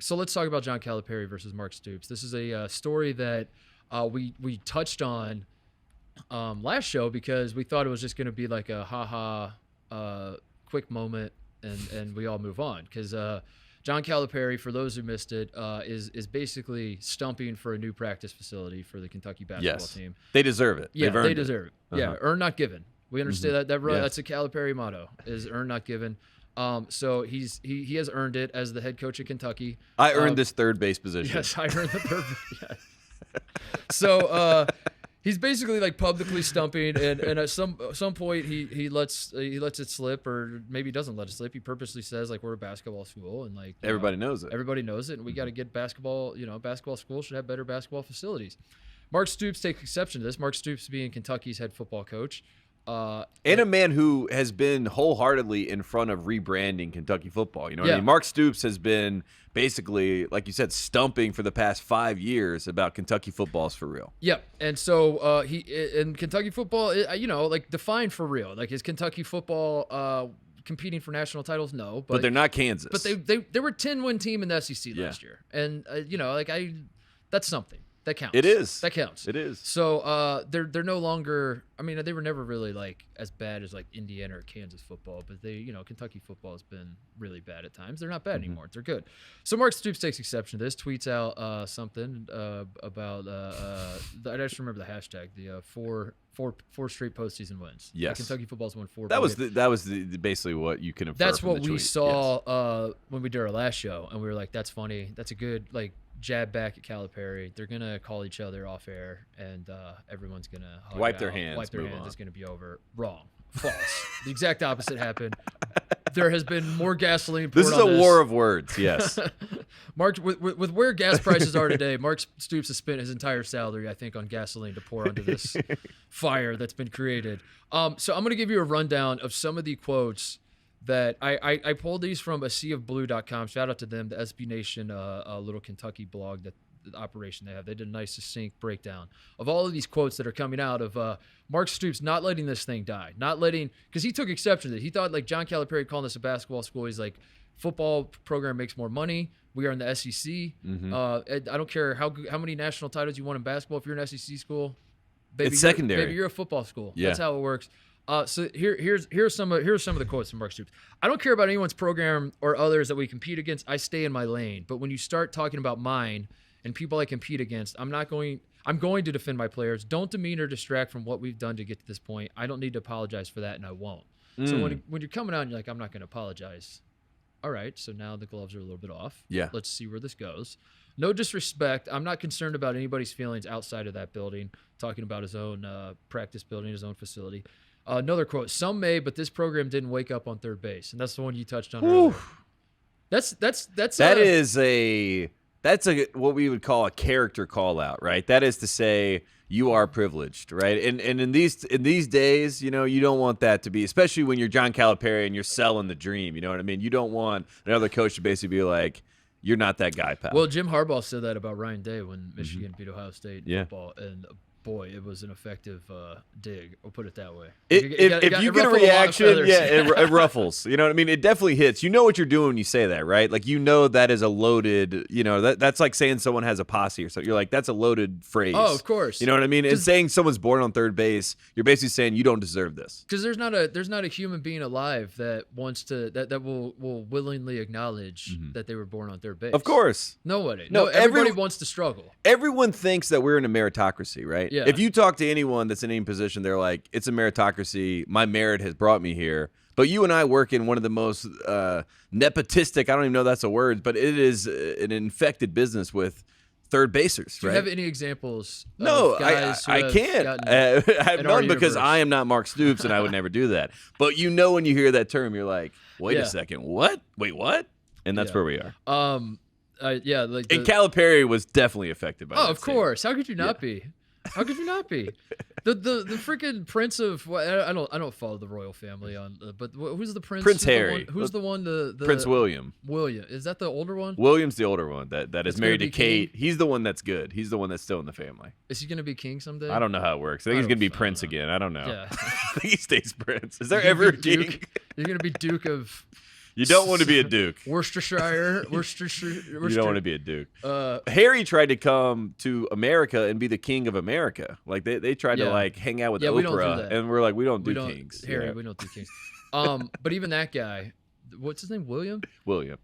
So let's talk about John Calipari versus Mark Stoops. This is a story that we touched on last show because we thought it was just going to be like a quick moment and we all move on. Because John Calipari, for those who missed it, is basically stumping for a new practice facility for the Kentucky basketball team. They deserve it. Yeah, they deserve it. Yeah, earn not given. We understand that's a Calipari motto, is earn not given. So he has earned it as the head coach of Kentucky. I earned this third base position. Yes, I earned the third. Yes. So he's basically like publicly stumping, and at some point he lets it slip, or maybe he doesn't let it slip. He purposely says like we're a basketball school, and like everybody knows it. Everybody knows it, and we got to get basketball. Basketball schools should have better basketball facilities. Mark Stoops takes exception to this. Mark Stoops being Kentucky's head football coach. And a man who has been wholeheartedly in front of rebranding Kentucky football. You know what I mean? Mark Stoops has been basically, like you said, stumping for the past 5 years about Kentucky football's for real. Yep. And so he in Kentucky football, like defined for real. Like is Kentucky football competing for national titles? No, but they're not Kansas. But they were a 10-win team in the SEC last year, and that's something. That counts. It is. That counts. It is. So they're no longer. I mean, they were never really like as bad as like Indiana or Kansas football, but Kentucky football has been really bad at times. They're not bad anymore. They're good. So Mark Stoops takes exception to this. Tweets out something about. I just remember the hashtag. The four straight postseason wins. Yes. Kentucky football's won 4. That was basically what you can infer. That's from what the we tweet. saw when we did our last show, and we were like, "That's funny. That's a good like." Jab back at Calipari. They're gonna call each other off air, and everyone's gonna wipe their hands. Wipe their hands. It's gonna be over. Wrong. False. The exact opposite happened. There has been more gasoline poured This is on a war of words. Yes. Mark, with where gas prices are today, Mark Stoops has spent his entire salary, I think, on gasoline to pour onto this fire that's been created. So I'm gonna give you a rundown of some of the quotes that I pulled these from aseaofblue.com. Shout out to them, the SB Nation little Kentucky blog, that the operation they have. They did a nice succinct breakdown of all of these quotes that are coming out of Mark Stoops not letting this thing die, because he took exception to it. He thought like John Calipari calling this a basketball school. He's like, football program makes more money. We are in the SEC. I don't care how many national titles you won in basketball. If you're an SEC school, baby, it's secondary. Baby, you're a football school. Yeah. That's how it works. So here's some of the quotes from Mark Stoops. I don't care about anyone's program or others that we compete against. I stay in my lane. But when you start talking about mine and people I compete against, I'm going to defend my players. Don't demean or distract from what we've done to get to this point. I don't need to apologize for that, and I won't. So when you're coming out and you're like, I'm not going to apologize. All right, so now the gloves are a little bit off. Yeah. Let's see where this goes. No disrespect. I'm not concerned about anybody's feelings outside of that building. Talking about his own practice building, his own facility. Another quote: "Some may, but this program didn't wake up on third base," and that's the one you touched on earlier. That's what we would call a character call out, right? That is to say, you are privileged, right? And in these days, you don't want that to be, especially when you're John Calipari and you're selling the dream. You know what I mean? You don't want another coach to basically be like, "You're not that guy, pal." Well, Jim Harbaugh said that about Ryan Day when Michigan beat Ohio State in football, and boy, it was an effective dig. I'll put it that way. If you get a reaction, it ruffles. You know what I mean? It definitely hits. You know what you're doing when you say that, right? Like, that is a loaded, that's like saying someone has a posse or something. You're like, that's a loaded phrase. Oh, of course. You know what I mean? And saying someone's born on third base, you're basically saying you don't deserve this. Because there's not a human being alive that wants to, that will willingly acknowledge that they were born on third base. Of course. Nobody. No, everybody wants to struggle. Everyone thinks that we're in a meritocracy, right? Yeah. If you talk to anyone that's in any position, they're like, it's a meritocracy. My merit has brought me here. But you and I work in one of the most nepotistic, I don't even know if that's a word, but it is an infected business with third basers, Do right? you have any examples? No, guys I can't. I have none because I am not Mark Stoops and I would never do that. But when you hear that term, you're like, wait a second, what? Wait, what? And that's where we are. And Calipari was definitely affected by that. Oh, of course. How could you not be? How could you not be? The freaking Prince of I don't follow the royal family on, but who's the prince? Prince Harry. Who's the one? The Prince William. William, is that the older one? William's the older one that is married to Kate. King? He's the one that's good. He's the one that's still in the family. Is he gonna be king someday? I don't know how it works. I think he's gonna be Prince again. I don't know. Yeah. I think he stays Prince. Is there ever a king? He's gonna be Duke of. You don't want to be a Duke. Worcestershire. You don't want to be a Duke. Harry tried to come to America and be the king of America. Like they tried to like hang out with Oprah, we don't do that. and we're like, we don't do kings. Harry, we don't do kings. But even that guy, what's his name? William.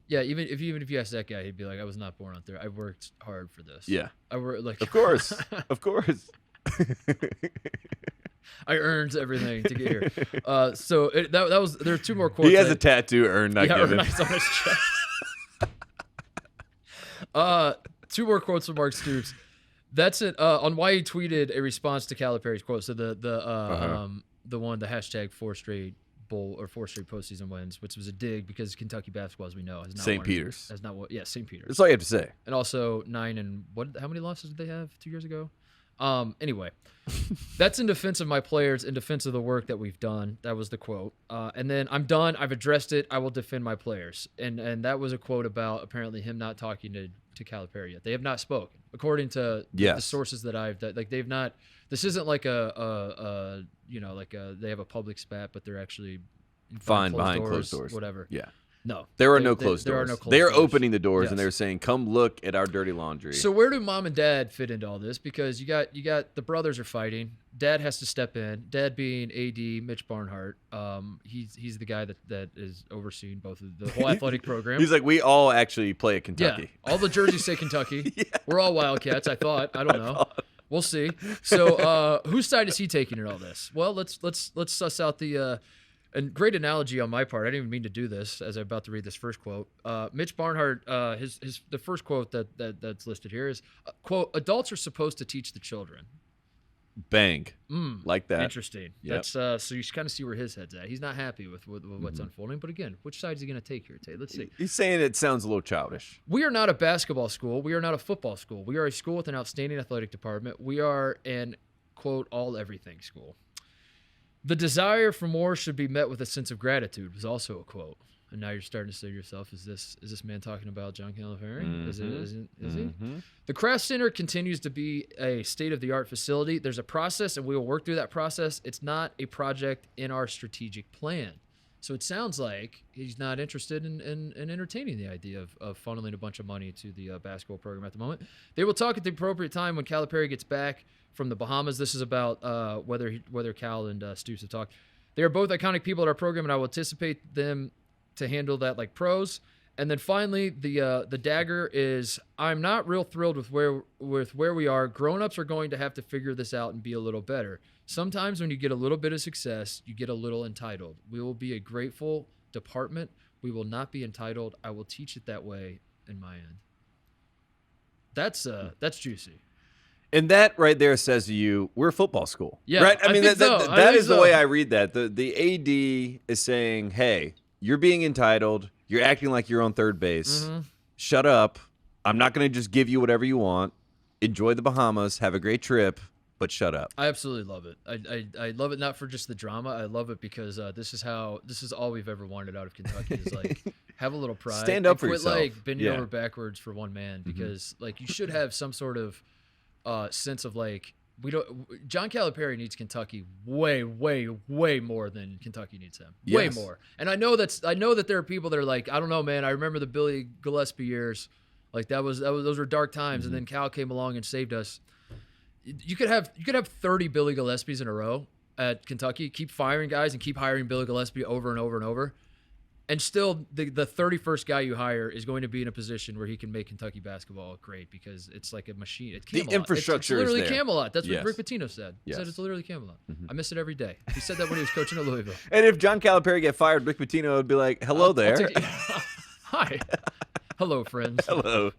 Yeah, even if you ask that guy, he'd be like, I was not born out there. I worked hard for this. Yeah. I worked like. Of course. I earned everything to get here. So that was. There are two more quotes. He has a tattoo, earned, not given. Earned on his chest. Two more quotes from Mark Stoops. That's it. On why he tweeted a response to Calipari's quote. So the hashtag 4 straight bowl or 4 straight postseason wins, which was a dig because Kentucky basketball, as we know, has not St. Peter's. Has not. Yeah, St. Peter's. That's all you have to say. And also 9 and what? How many losses did they have 2 years ago? Anyway, that's in defense of my players, in defense of the work that we've done. That was the quote. And then I'm done. I've addressed it. I will defend my players. And that was a quote about apparently him not talking to Calipari yet. They have not spoken, according to the sources that they've not. This isn't like they have a public spat, but they're actually behind closed doors, whatever. Yeah. No, there are no closed doors. There are no closed They're doors. opening the doors and they're saying, "Come look at our dirty laundry." So where do mom and dad fit into all this? Because you got the brothers are fighting. Dad has to step in. Dad being AD Mitch Barnhart. He's the guy that is overseeing both of the whole athletic program. He's like, we all actually play at Kentucky. Yeah, all the jerseys say Kentucky. We're all Wildcats. I thought. I don't know. We'll see. So whose side is he taking in all this? Well, let's suss out the. And great analogy on my part. I didn't even mean to do this as I'm about to read this first quote. Mitch Barnhart, the first quote that's listed here is, quote, adults are supposed to teach the children. Bang. Like that. Interesting. Yep. That's so you kind of see where his head's at. He's not happy with what's unfolding. But again, which side is he going to take here, Tate? Let's see. He's saying it sounds a little childish. We are not a basketball school. We are not a football school. We are a school with an outstanding athletic department. We are an, quote, all-everything school. The desire for more should be met with a sense of gratitude was also a quote. And now you're starting to say to yourself, is this man talking about John Calipari? Mm-hmm. Is he? The Craft Center continues to be a state-of-the-art facility. There's a process, and we will work through that process. It's not a project in our strategic plan. So it sounds like he's not interested in entertaining the idea of funneling a bunch of money to the basketball program at the moment. They will talk at the appropriate time when Calipari gets back from the Bahamas. This is about whether Cal and Stoops have talked. They are both iconic people at our program, and I will anticipate them to handle that like pros. And then finally, the dagger is, I'm not real thrilled with where we are. Grown-ups are going to have to figure this out and be a little better. Sometimes when you get a little bit of success, you get a little entitled. We will be a grateful department. We will not be entitled. I will teach it that way in my end. That's juicy. And that right there says to you, we're a football school. Yeah, right? I mean, that is the way I read that. The AD is saying, hey, you're being entitled. You're acting like you're on third base. Mm-hmm. Shut up. I'm not going to just give you whatever you want. Enjoy the Bahamas. Have a great trip. But shut up. I absolutely love it. I love it not for just the drama. I love it because this is all we've ever wanted out of Kentucky is like have a little pride. Stand up for quit yourself. Like bending over backwards for one man because like you should have some sort of sense of like John Calipari needs Kentucky way more than Kentucky needs him. Yes. Way more. And I know that there are people that are like, I don't know, man. I remember the Billy Gillespie years. Like those were dark times, and then Cal came along and saved us. You could have 30 Billy Gillespies in a row at Kentucky. Keep firing guys and keep hiring Billy Gillespie over and over and over. And still, the 31st guy you hire is going to be in a position where he can make Kentucky basketball great because it's like a machine. It's Camelot. The infrastructure it's literally is there. Camelot. That's Yes. what Rick Pitino said. He Yes. said it's literally Camelot. I miss it every day. He said that when he was coaching at Louisville. And if John Calipari get fired, Rick Pitino would be like, hello there. Hi. Hello, friends. Hello.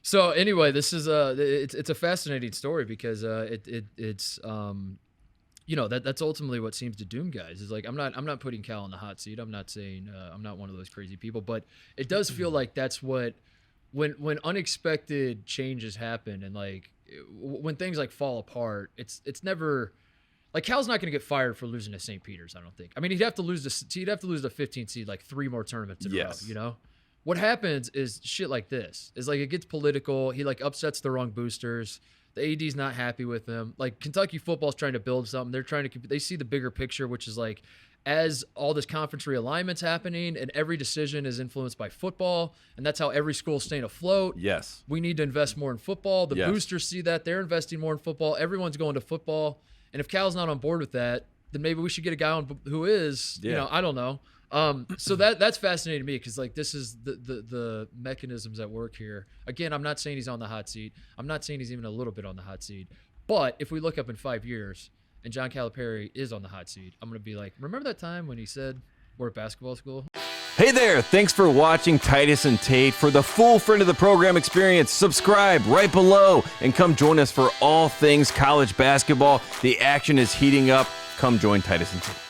So anyway, this is it's a fascinating story because it's that's ultimately what seems to doom guys is like I'm not putting Cal in the hot seat. I'm not saying I'm not one of those crazy people, but it does feel like that's what when unexpected changes happen and like when things like fall apart, it's never like Cal's not going to get fired for losing to St. Peter's. I don't think. I mean, he'd have to lose the 15th seed like 3 more tournaments in a row. You know. What happens is shit like this. Is like it gets political. He like upsets the wrong boosters. The AD's not happy with him. Like Kentucky football's trying to build something. They're trying to. They see the bigger picture, which is like as all this conference realignment's happening and every decision is influenced by football, and that's how every school's staying afloat. Yes. We need to invest more in football. The Yes. boosters see that. They're investing more in football. Everyone's going to football. And if Cal's not on board with that, then maybe we should get a guy on who is, Yeah. I don't know. So that's fascinating to me because, like, this is the mechanisms at work here. Again, I'm not saying he's on the hot seat. I'm not saying he's even a little bit on the hot seat. But if we look up in 5 years and John Calipari is on the hot seat, I'm going to be like, remember that time when he said we're at basketball school? Hey there, thanks for watching Titus and Tate. For the full friend of the program experience, subscribe right below and come join us for all things college basketball. The action is heating up. Come join Titus and Tate.